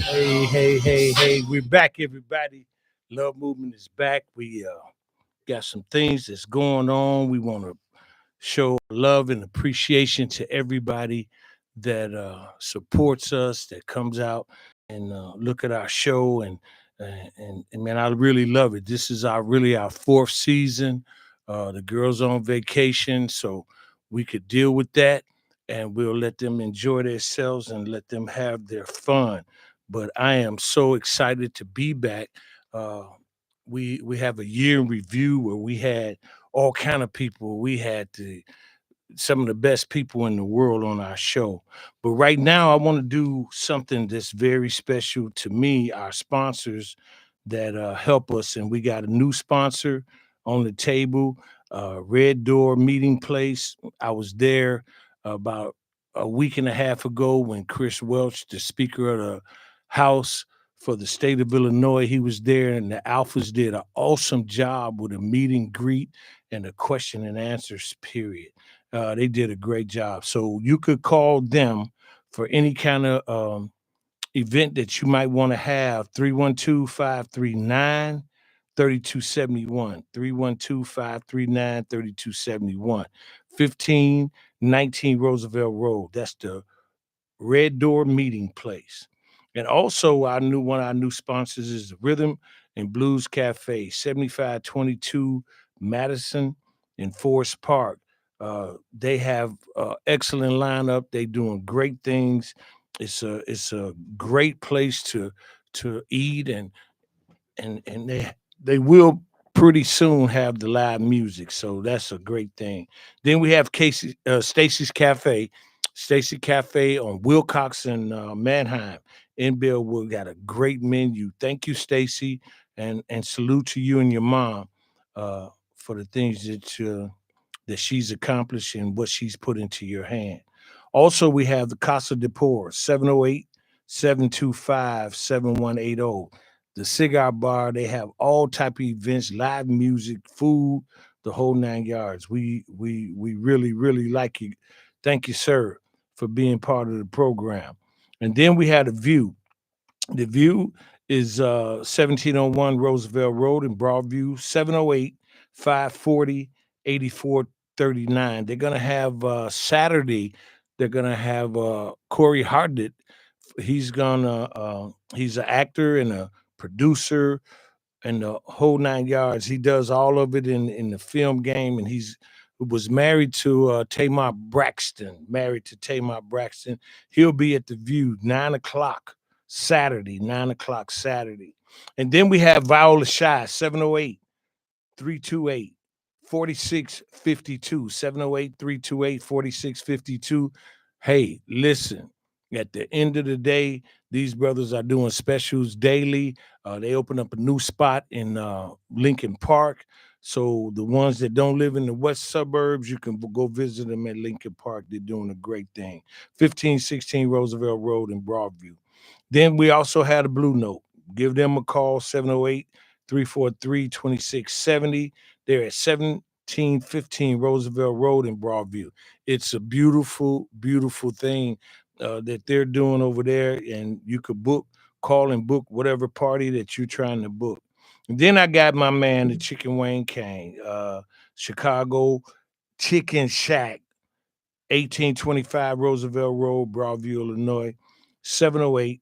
Hey, we're back, everybody. Love Movement is back. We got some things that's going on. We want to show love and appreciation to everybody that supports us, that comes out and look at our show. And man, I really love it. This is our fourth season. The girls on vacation, so we could deal with that, and we'll let them enjoy themselves and let them have their fun. But I am so excited to be back. Uh, we have a year in review where we had all kind of people. We had some of the best people in the world on our show. But right now, I want to do something that's very special to me, our sponsors that help us. And we got a new sponsor on the table, Red Door Meeting Place. I was there about a week and a half ago when Chris Welch, the Speaker of the House for the state of Illinois, he was there, and the Alphas did an awesome job with a meet and greet and a question and answers period. They did a great job. So you could call them for any kind of event that you might want to have. 312-539-3271. 312-539-3271. 1519 Roosevelt Road. That's the Red Door Meeting Place. And also one of our new sponsors is the Rhythm and Blues Cafe, 7522 Madison in Forest Park. They have excellent lineup. They doing great things. It's a great place to eat, and they will pretty soon have the live music, so that's a great thing. Then we have Casey Stacy Cafe on Wilcox and Manheim in Bellwood. Got a great menu. Thank you, Stacy, and salute to you and your mom for the things that she's accomplished and what she's put into your hand. Also, we have the Casa de Por, 708-725-7180. The cigar bar, they have all type of events, live music, food, the whole nine yards. We really, really like you. Thank you, sir, for being part of the program. And then we had a view. The View is 1701 Roosevelt Road in Broadview, 708-540-8439. They're going to have Saturday, they're going to have Corey Hardit. He's an actor and a producer and the whole nine yards. He does all of it in the film game, and he's was married to Tamar Braxton. Married to Tamar Braxton. He'll be at the View 9 o'clock Saturday. 9 o'clock Saturday, and then we have Viola Shy 708-328 4652. 708-328-4652. Hey, listen, at the end of the day, these brothers are doing specials daily. They open up a new spot in Lincoln Park. So the ones that don't live in the west suburbs, you can go visit them at Lincoln Park. They're doing a great thing. 1516 Roosevelt Road in Broadview. Then we also had a Blue Note. Give them a call, 708-343-2670. They're at 1715 Roosevelt Road in Broadview. It's a beautiful, beautiful thing that they're doing over there, and you could call and book whatever party that you're trying to book. And then I got my man, the Chicken Wayne King, Chicago Chicken Shack, 1825 Roosevelt Road, Broadview, Illinois, 708-498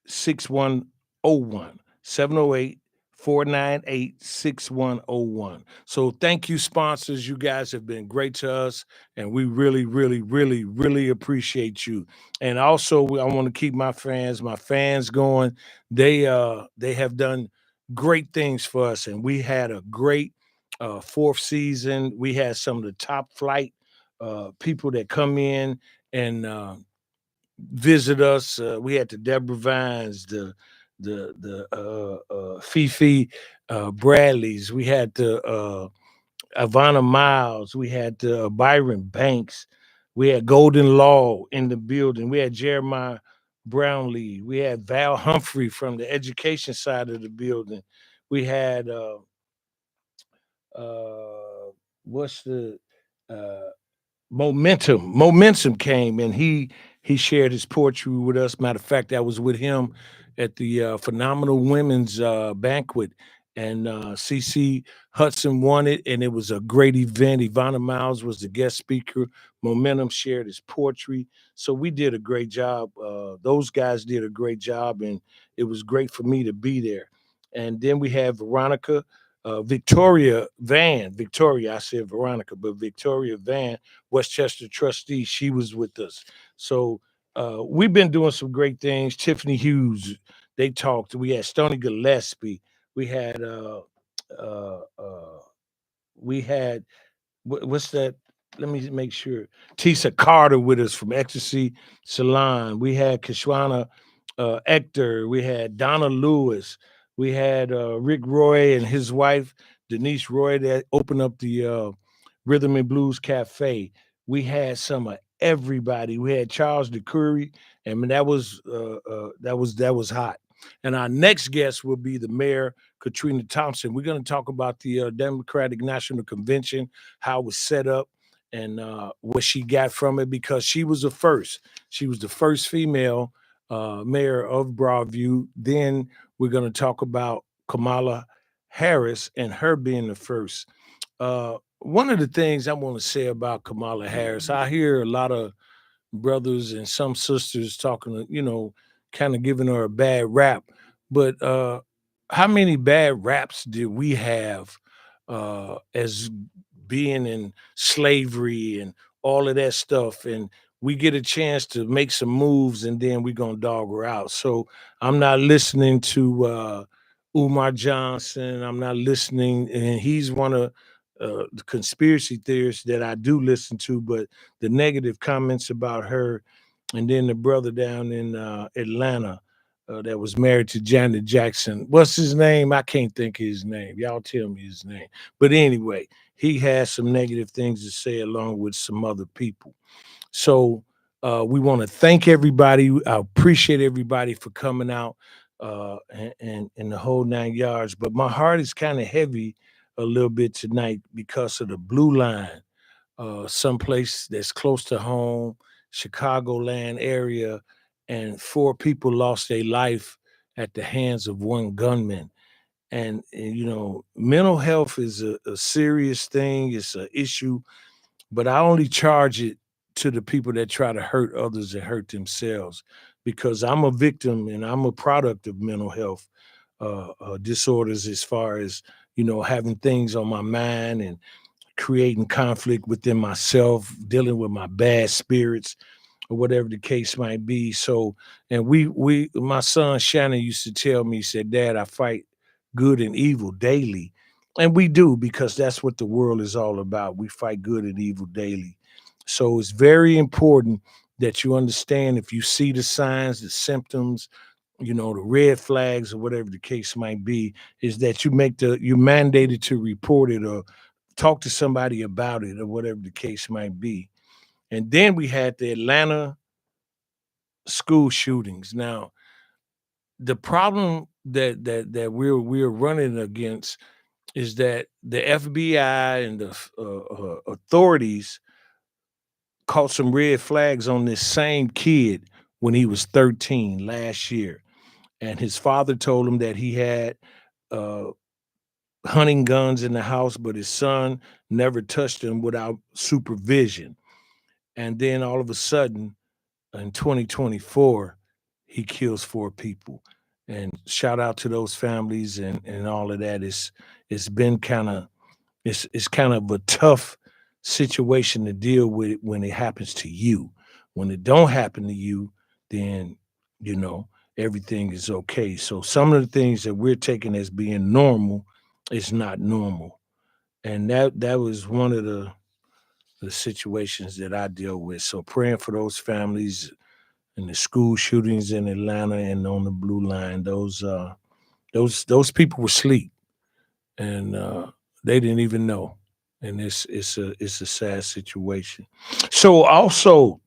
6101. 708-498-6101. So thank you, sponsors. You guys have been great to us, and we really, really, really, really appreciate you. And also, I want to keep my fans going. They have done great things for us, and we had a great fourth season. We had some of the top flight people that come in and visit us. We had the Deborah Vines, the Fifi Bradleys. We had the Ivana Miles. We had the Byron Banks. We had Golden Law in the building. We had Jeremiah Brownlee. We had Val Humphrey from the education side of the building. We had uh, what's the uh, Momentum came, and he shared his poetry with us. Matter of fact, I was with him at the Phenomenal Women's banquet, and CC Hudson won it, and it was a great event. Ivana Miles was the guest speaker. Momentum shared his poetry, so we did a great job. Those guys did a great job, and it was great for me to be there. And then we have Veronica. Victoria, I said Veronica, but Victoria Van, Westchester trustee, she was with us. So we've been doing some great things. Tiffany Hughes, they talked. We had Stoney Gillespie. We had uh, uh, we had what's that? Let me make sure. Tisa Carter with us from Ecstasy Salon. We had Kishwana Ector. We had Donna Lewis. We had Rick Roy and his wife Denise Roy that opened up the Rhythm and Blues Cafe. We had some of everybody. We had Charles DeCurry, and that was hot. And our next guest will be the mayor, Katrina Thompson. We're going to talk about the Democratic National Convention, how it was set up, and what she got from it, because she was the first. She was the first female mayor of Broadview. Then we're going to talk about Kamala Harris and her being the first. One of the things I want to say about Kamala Harris, I hear a lot of brothers and some sisters talking, kind of giving her a bad rap. But how many bad raps did we have as being in slavery and all of that stuff? And we get a chance to make some moves, and then we're going to dog her out. So I'm not listening to Umar Johnson. I'm not listening, and he's one of the conspiracy theorists that I do listen to, but the negative comments about her, and then the brother down in Atlanta that was married to Janet Jackson. What's his name? I can't think of his name. Y'all tell me his name. But anyway, he has some negative things to say along with some other people. So we want to thank everybody. I appreciate everybody for coming out and the whole 9 yards. But my heart is kind of heavy a little bit tonight because of the blue line, someplace that's close to home, Chicagoland area, and four people lost their life at the hands of one gunman. And mental health is a serious thing. It's an issue, but I only charge it to the people that try to hurt others and hurt themselves, because I'm a victim and I'm a product of mental health disorders, as far as having things on my mind and creating conflict within myself, dealing with my bad spirits, or whatever the case might be. So, and my son Shannon used to tell me, he said, "Dad, I fight good and evil daily." And we do, because that's what the world is all about. We fight good and evil daily. So it's very important that you understand, if you see the signs, the symptoms, the red flags or whatever the case might be, is that you're mandated to report it or talk to somebody about it or whatever the case might be. And then we had the Atlanta school shootings. Now, the problem that we're running against is that the FBI and the authorities caught some red flags on this same kid when he was 13 last year, and his father told him that he had uh, hunting guns in the house, but his son never touched them without supervision. And then all of a sudden, in 2024, he kills four people. And shout out to those families and all of that. It's been kind of it's kind of a tough situation to deal with when it happens to you. When it don't happen to you, then you know everything is okay. So some of the things that we're taking as being normal is not normal. And that was one of the situations that I deal with. So praying for those families and the school shootings in Atlanta and on the blue line. Those people were asleep, and they didn't even know. And it's a sad situation. So also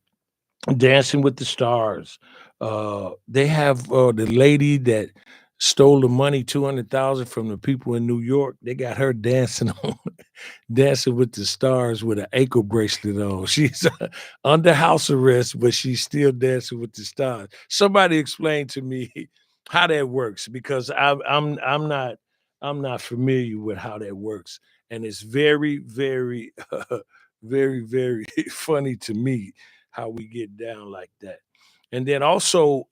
Dancing with the Stars, they have the lady that stole the money, 200,000 from the people in New York. They got her dancing on, dancing with the stars with an ankle bracelet on. She's under house arrest, but she's still dancing with the stars. Somebody explain to me how that works because I'm not familiar with how that works, and it's very very very very funny to me how we get down like that. And then also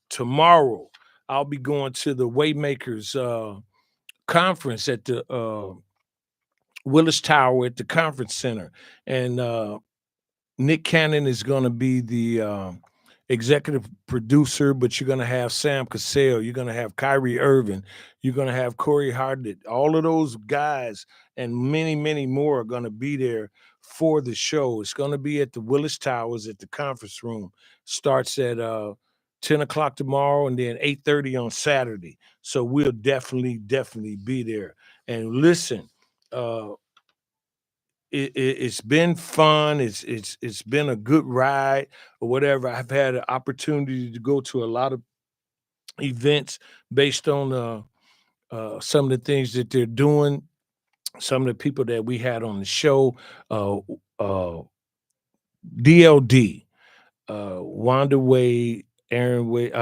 tomorrow I'll be going to the Waymakers conference at the Willis Tower at the conference center, and Nick Cannon is going to be the executive producer, but you're going to have Sam Cassell, you're going to have Kyrie Irving, you're going to have Corey Hardnett. All of those guys and many, many more are going to be there for the show. It's going to be at the Willis Towers at the conference room. Starts at 10 o'clock tomorrow and then 8:30 on Saturday. So we'll definitely be there. And listen, uh, it's been fun. It's been a good ride or whatever. I've had an opportunity to go to a lot of events based on some of the things that they're doing. Some of the people that we had on the show, uh, DLD, Wanda Wade, Aaron Wade.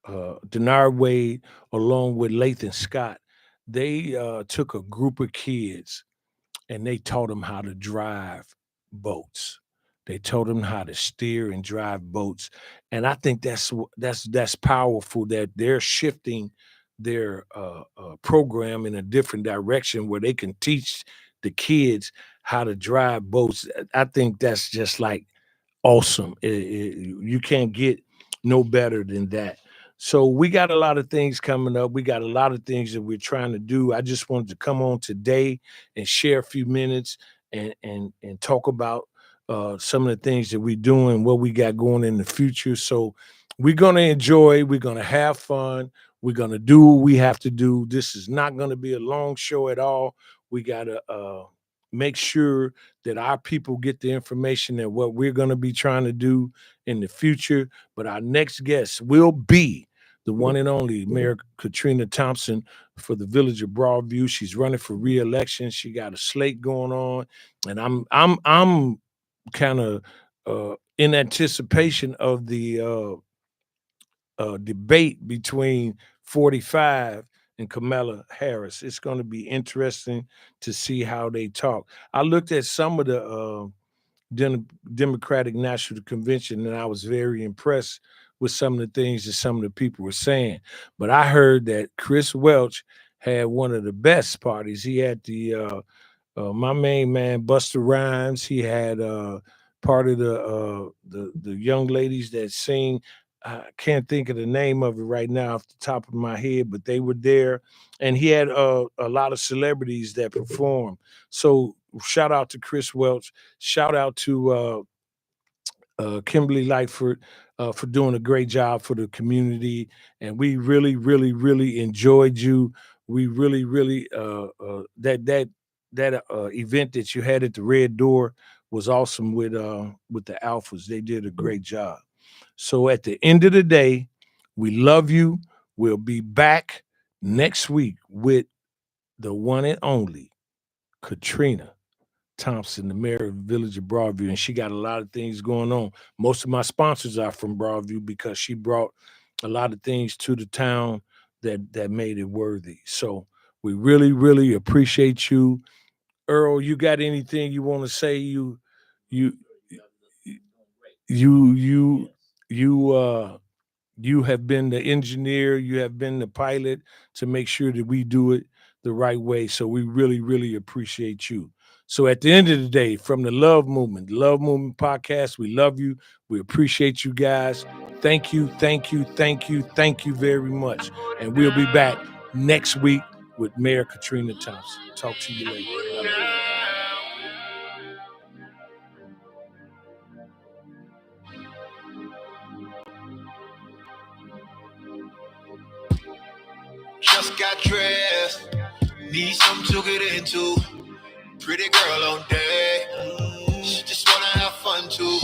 Denard Wade, along with Lathan Scott. They took a group of kids and they taught them how to drive boats. They taught them how to steer and drive boats, and I think that's powerful that they're shifting their program in a different direction where they can teach the kids how to drive boats. I think that's just like awesome. You can't get no better than that. So we got a lot of things coming up. We got a lot of things that we're trying to do. I just wanted to come on today and share a few minutes and talk about some of the things that we're doing, what we got going in the future. So we're gonna enjoy. We're gonna have fun. We're gonna do what we have to do. This is not gonna be a long show at all. We gotta make sure that our people get the information that what we're going to be trying to do in the future. But our next guest will be the one and only Mayor Katrina Thompson for the Village of Broadview. She's running for re-election. She got a slate going on, and I'm kind of in anticipation of the debate between 45 and Kamala Harris. It's going to be interesting to see how they talk. I looked at some of the Democratic National Convention and I was very impressed with some of the things that some of the people were saying. But I heard that Chris Welch had one of the best parties. He had my main man Buster Rhymes. He had part of the young ladies that sing. I can't think of the name of it right now off the top of my head, but they were there, and he had a lot of celebrities that performed. So shout out to Chris Welch. Shout out to Kimberly Lightford for doing a great job for the community, and we really enjoyed you. We really that event that you had at the Red Door was awesome with the Alphas. They did a great job. So at the end of the day, we love you. We'll be back next week with the one and only Katrina Thompson, the mayor of the Village of Broadview, and she got a lot of things going on. Most of my sponsors are from Broadview because she brought a lot of things to the town that made it worthy. So we really appreciate you. Earl, you got anything you want to say? You you you you have been the engineer, you have been the pilot to make sure that we do it the right way. So we really appreciate you. So at the end of the day, from the Love Movement podcast, we love you. We appreciate you guys. Thank you very much. And we'll be back next week with Mayor Katrina Thompson. Talk to you later. Just got dressed, need something to get into. Pretty girl on deck, she just wanna have fun too.